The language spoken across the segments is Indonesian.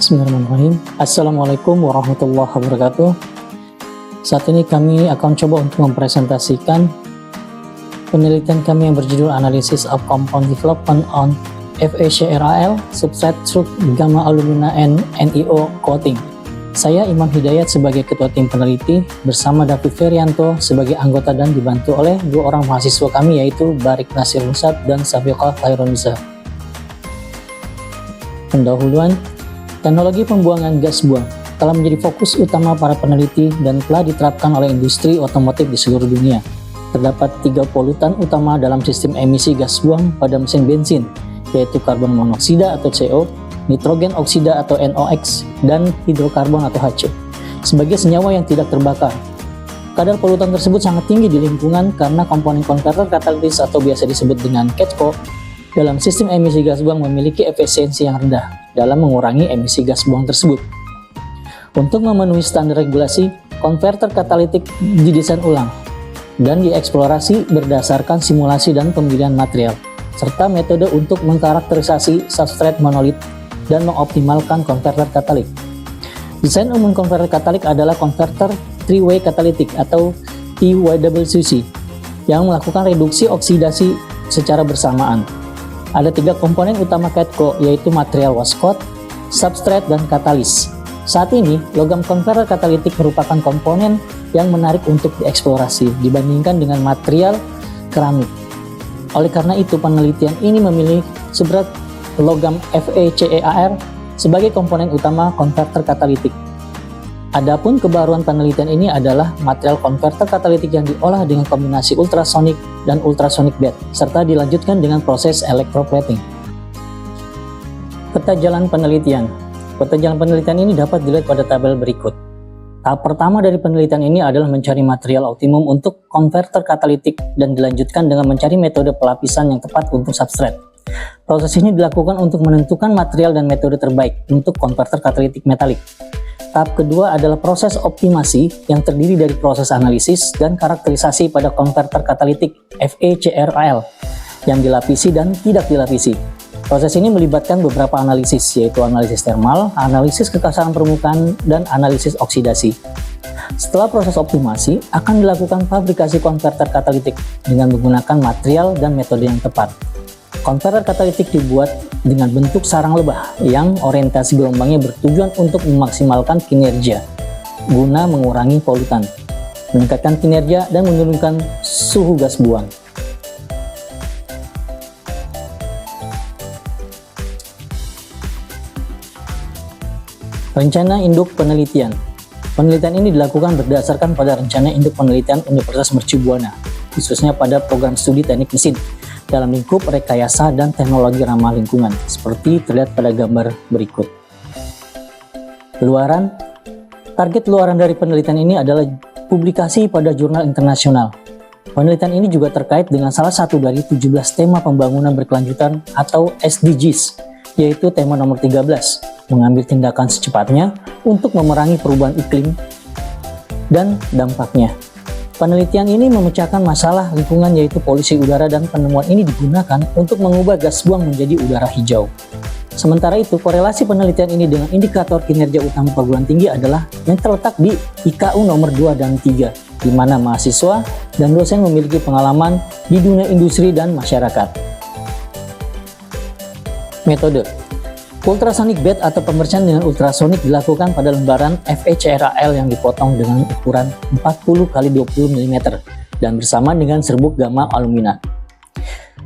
Bismillahirrahmanirrahim. Assalamualaikum warahmatullahi wabarakatuh. Saat ini kami akan coba untuk mempresentasikan penelitian kami yang berjudul Analysis of Compound Development on FeCrAl Substrate through Gamma Alumina and NiO Coating. Saya Imam Hidayat sebagai ketua tim peneliti bersama David Ferianto sebagai anggota dan dibantu oleh dua orang mahasiswa kami yaitu Barik Nasir Musab dan Safiqah Khairunisa. Pendahuluan, teknologi pembuangan gas buang telah menjadi fokus utama para peneliti dan telah diterapkan oleh industri otomotif di seluruh dunia. Terdapat 3 polutan utama dalam sistem emisi gas buang pada mesin bensin, yaitu karbon monoksida atau CO, nitrogen oksida atau NOx, dan hidrokarbon atau HC. Sebagai senyawa yang tidak terbakar, kadar polutan tersebut sangat tinggi di lingkungan karena komponen konverter katalitis atau biasa disebut dengan CATCO dalam sistem emisi gas buang memiliki efisiensi yang rendah dalam mengurangi emisi gas buang tersebut. Untuk memenuhi standar regulasi, konverter katalitik didesain ulang dan dieksplorasi berdasarkan simulasi dan pemilihan material, serta metode untuk mengkarakterisasi substrate monolit dan mengoptimalkan konverter katalik. Desain umum konverter katalik adalah konverter three-way katalitik atau TYWC yang melakukan reduksi oksidasi secara bersamaan. Ada 3 komponen utama CATCO, yaitu material wash-coat, substrate, dan katalis. Saat ini, logam konverter katalitik merupakan komponen yang menarik untuk dieksplorasi dibandingkan dengan material keramik. Oleh karena itu, penelitian ini memilih substrat logam FeCrAl sebagai komponen utama konverter katalitik. Adapun kebaruan penelitian ini adalah material konverter katalitik yang diolah dengan kombinasi ultrasonik dan ultrasonic bed, serta dilanjutkan dengan proses electroplating. Peta jalan penelitian. Peta jalan penelitian ini dapat dilihat pada tabel berikut. Tahap pertama dari penelitian ini adalah mencari material optimum untuk konverter katalitik dan dilanjutkan dengan mencari metode pelapisan yang tepat untuk substrate. Proses ini dilakukan untuk menentukan material dan metode terbaik untuk konverter katalitik metalik. Tahap kedua adalah proses optimasi yang terdiri dari proses analisis dan karakterisasi pada konverter katalitik FeCrAl yang dilapisi dan tidak dilapisi. Proses ini melibatkan beberapa analisis, yaitu analisis termal, analisis kekasaran permukaan, dan analisis oksidasi. Setelah proses optimasi, akan dilakukan fabrikasi konverter katalitik dengan menggunakan material dan metode yang tepat. Konverter katalitik dibuat dengan bentuk sarang lebah yang orientasi gelombangnya bertujuan untuk memaksimalkan kinerja guna mengurangi polutan, meningkatkan kinerja, dan menurunkan suhu gas buang. Rencana induk penelitian. Penelitian ini dilakukan berdasarkan pada rencana induk penelitian Universitas Mercu Buana, khususnya pada program studi teknik mesin dalam lingkup rekayasa dan teknologi ramah lingkungan, seperti terlihat pada gambar berikut. Luaran. Target luaran dari penelitian ini adalah publikasi pada jurnal internasional. Penelitian ini juga terkait dengan salah satu dari 17 tema pembangunan berkelanjutan atau SDGs, yaitu tema nomor 13, mengambil tindakan secepatnya untuk memerangi perubahan iklim dan dampaknya. Penelitian ini memecahkan masalah lingkungan yaitu polusi udara dan penemuan ini digunakan untuk mengubah gas buang menjadi udara hijau. Sementara itu, korelasi penelitian ini dengan indikator kinerja utama perguruan tinggi adalah yang terletak di IKU nomor 2 dan 3, di mana mahasiswa dan dosen memiliki pengalaman di dunia industri dan masyarakat. Metode. Ultrasonic bed atau pembersihan dengan ultrasonik dilakukan pada lembaran FeCrAl yang dipotong dengan ukuran 40 x 20 mm dan bersama dengan serbuk gamma alumina.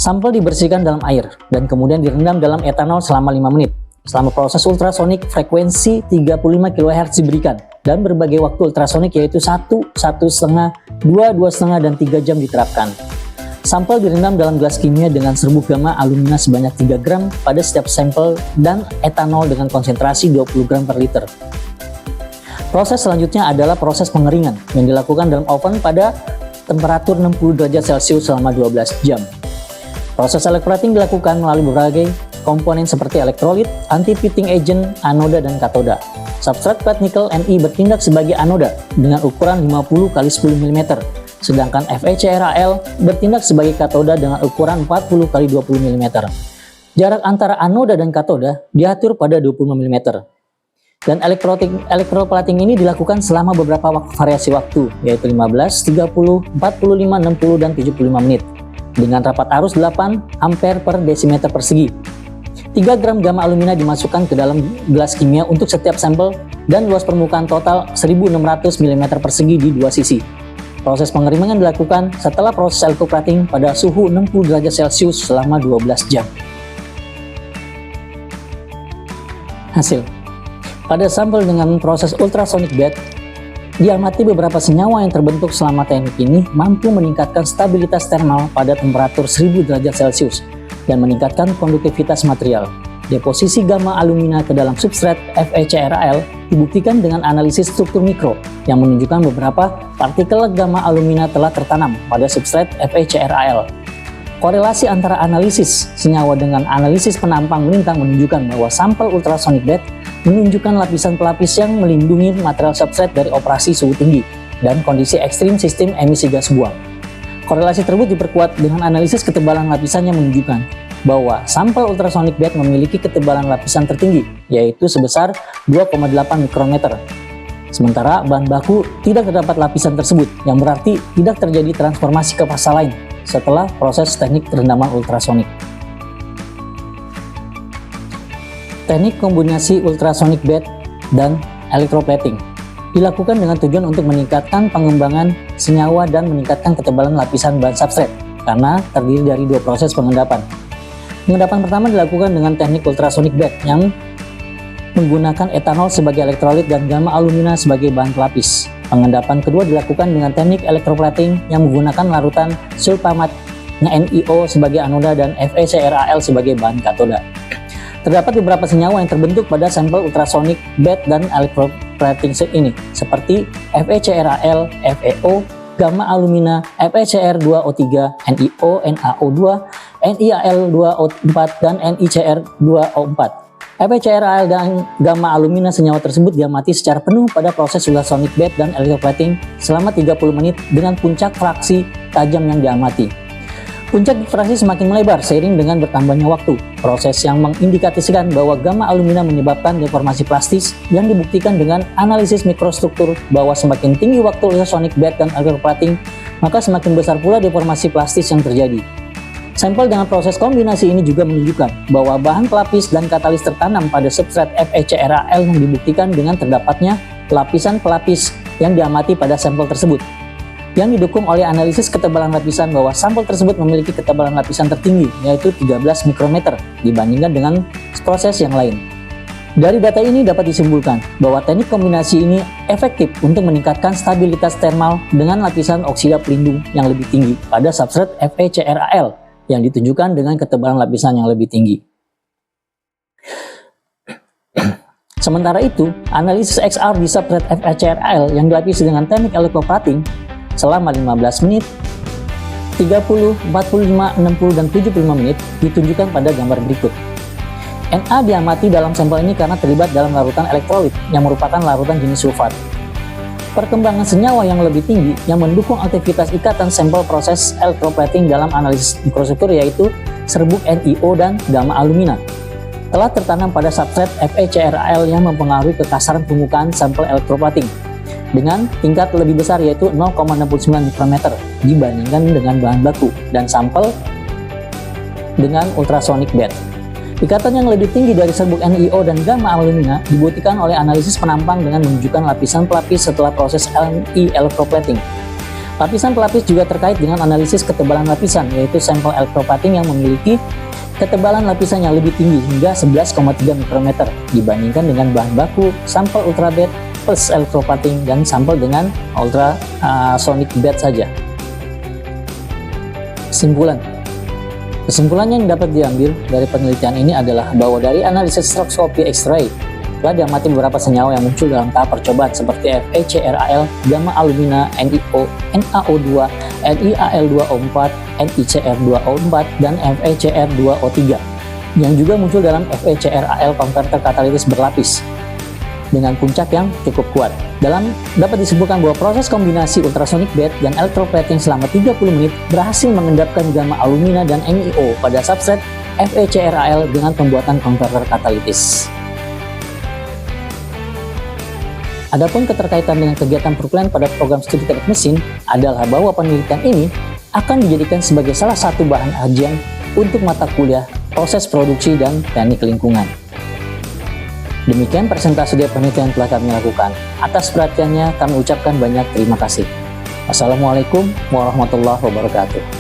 Sampel dibersihkan dalam air dan kemudian direndam dalam etanol selama 5 menit. Selama proses ultrasonik, frekuensi 35 kHz diberikan dan berbagai waktu ultrasonik yaitu 1, 1,5, 2, 2,5, dan 3 jam diterapkan. Sampel direndam dalam gelas kimia dengan serbuk gamma alumina sebanyak 3 gram pada setiap sampel dan etanol dengan konsentrasi 20 gram per liter. Proses selanjutnya adalah proses pengeringan yang dilakukan dalam oven pada temperatur 60 derajat Celcius selama 12 jam. Proses electroplating dilakukan melalui berbagai komponen seperti elektrolit, anti-pitting agent, anoda, dan katoda. Substrat plat nikel Ni bertindak sebagai anoda dengan ukuran 50 x 10 mm. Sedangkan FeCrAl bertindak sebagai katoda dengan ukuran 40 x 20 mm. Jarak antara anoda dan katoda diatur pada 25 mm. Dan electroplating ini dilakukan selama beberapa variasi waktu, yaitu 15, 30, 45, 60, dan 75 menit. Dengan rapat arus 8 ampere per desimeter persegi. 3 gram gamma alumina dimasukkan ke dalam gelas kimia untuk setiap sampel dan luas permukaan total 1600 mm persegi di dua sisi. Proses pengerimangan dilakukan setelah proses electroplating pada suhu 60 derajat Celcius selama 12 jam. Hasil. Pada sampel dengan proses ultrasonic bed, diamati beberapa senyawa yang terbentuk selama teknik ini mampu meningkatkan stabilitas termal pada temperatur 1000 derajat Celcius dan meningkatkan konduktivitas material. Deposisi gamma alumina ke dalam substrat FeCrAl dibuktikan dengan analisis struktur mikro yang menunjukkan beberapa partikel gamma alumina telah tertanam pada substrat FeCrAl. Korelasi antara analisis senyawa dengan analisis penampang melintang menunjukkan bahwa sampel ultrasonic bed menunjukkan lapisan pelapis yang melindungi material substrat dari operasi suhu tinggi dan kondisi ekstrim sistem emisi gas buang. Korelasi tersebut diperkuat dengan analisis ketebalan lapisan yang menunjukkan bahwa sampel ultrasonic bed memiliki ketebalan lapisan tertinggi, yaitu sebesar 2,8 mikrometer. Sementara bahan baku tidak terdapat lapisan tersebut, yang berarti tidak terjadi transformasi ke fase lain setelah proses teknik rendaman ultrasonik. Teknik kombinasi ultrasonic bed dan electroplating dilakukan dengan tujuan untuk meningkatkan pengembangan senyawa dan meningkatkan ketebalan lapisan bahan substrat karena terdiri dari dua proses pengendapan. Pengendapan pertama dilakukan dengan teknik ultrasonic bed yang menggunakan etanol sebagai elektrolit dan gamma alumina sebagai bahan pelapis. Pengendapan kedua dilakukan dengan teknik electroplating yang menggunakan larutan sulfamat NiO sebagai anoda dan FeCrAl sebagai bahan katoda. Terdapat beberapa senyawa yang terbentuk pada sampel ultrasonic bed dan electroplating ini, seperti FeCrAl, FeO, gamma alumina, FeCr2O3, NiO, NaO2, NiAl2O4, dan NiCr2O4. FeCrAl dan gamma alumina senyawa tersebut diamati secara penuh pada proses ultrasonic bed dan electroplating selama 30 menit dengan puncak fraksi tajam yang diamati. Puncak diffraksi semakin melebar seiring dengan bertambahnya waktu, proses yang mengindikasikan bahwa gamma alumina menyebabkan deformasi plastis yang dibuktikan dengan analisis mikrostruktur bahwa semakin tinggi waktu ultrasonic bed dan electroplating, maka semakin besar pula deformasi plastis yang terjadi. Sampel dengan proses kombinasi ini juga menunjukkan bahwa bahan pelapis dan katalis tertanam pada substrat FeCrAl yang dibuktikan dengan terdapatnya lapisan pelapis yang diamati pada sampel tersebut, yang didukung oleh analisis ketebalan lapisan bahwa sampel tersebut memiliki ketebalan lapisan tertinggi, yaitu 13 mikrometer, dibandingkan dengan proses yang lain. Dari data ini dapat disimpulkan bahwa teknik kombinasi ini efektif untuk meningkatkan stabilitas termal dengan lapisan oksida pelindung yang lebih tinggi pada substrat FeCrAl yang ditunjukkan dengan ketebalan lapisan yang lebih tinggi. Sementara itu, analisis XR di substrat FeCrAl yang dilapisi dengan teknik electroplating selama 15 menit, 30, 45, 60, dan 75 menit ditunjukkan pada gambar berikut. Na diamati dalam sampel ini karena terlibat dalam larutan elektrolit yang merupakan larutan jenis sulfat. Perkembangan senyawa yang lebih tinggi yang mendukung aktivitas ikatan sampel proses electroplating dalam analisis mikrostruktur yaitu serbuk NiO dan gamma alumina telah tertanam pada substrat FeCrAl yang mempengaruhi kekasaran permukaan sampel electroplating dengan tingkat lebih besar yaitu 0,69 mikrometer dibandingkan dengan bahan baku dan sampel dengan ultrasonic bed. Ikatan yang lebih tinggi dari serbuk NiO dan gamma alumina dibuktikan oleh analisis penampang dengan menunjukkan lapisan pelapis setelah proses electroplating. Lapisan pelapis juga terkait dengan analisis ketebalan lapisan, yaitu sampel electroplating yang memiliki ketebalan lapisan yang lebih tinggi hingga 11,3 mikrometer dibandingkan dengan bahan baku, sampel ultrabed plus electroplating dan sampel dengan ultrasonic bed saja. Kesimpulan yang dapat diambil dari penelitian ini adalah bahwa dari analisis spektroskopi X-ray telah diamati beberapa senyawa yang muncul dalam tahap percobaan seperti FeCrAl, gamma alumina, NiO, NaO2, NiAl2O4, NiCr2O4, dan FeCr2O3 yang juga muncul dalam FeCrAl converter katalitis berlapis dengan puncak yang cukup kuat. Dapat disimpulkan bahwa proses kombinasi ultrasonic bed dan electroplating selama 30 menit berhasil mengendapkan gamma alumina dan NiO pada substrat FeCrAl dengan pembuatan konverter katalitis. Adapun keterkaitan dengan kegiatan perkuliahan pada program studi teknik mesin adalah bahwa penelitian ini akan dijadikan sebagai salah satu bahan kajian untuk mata kuliah proses produksi dan teknik lingkungan. Demikian presentasi dari penelitian yang telah kami lakukan. Atas perhatiannya kami ucapkan banyak terima kasih. Wassalamualaikum warahmatullahi wabarakatuh.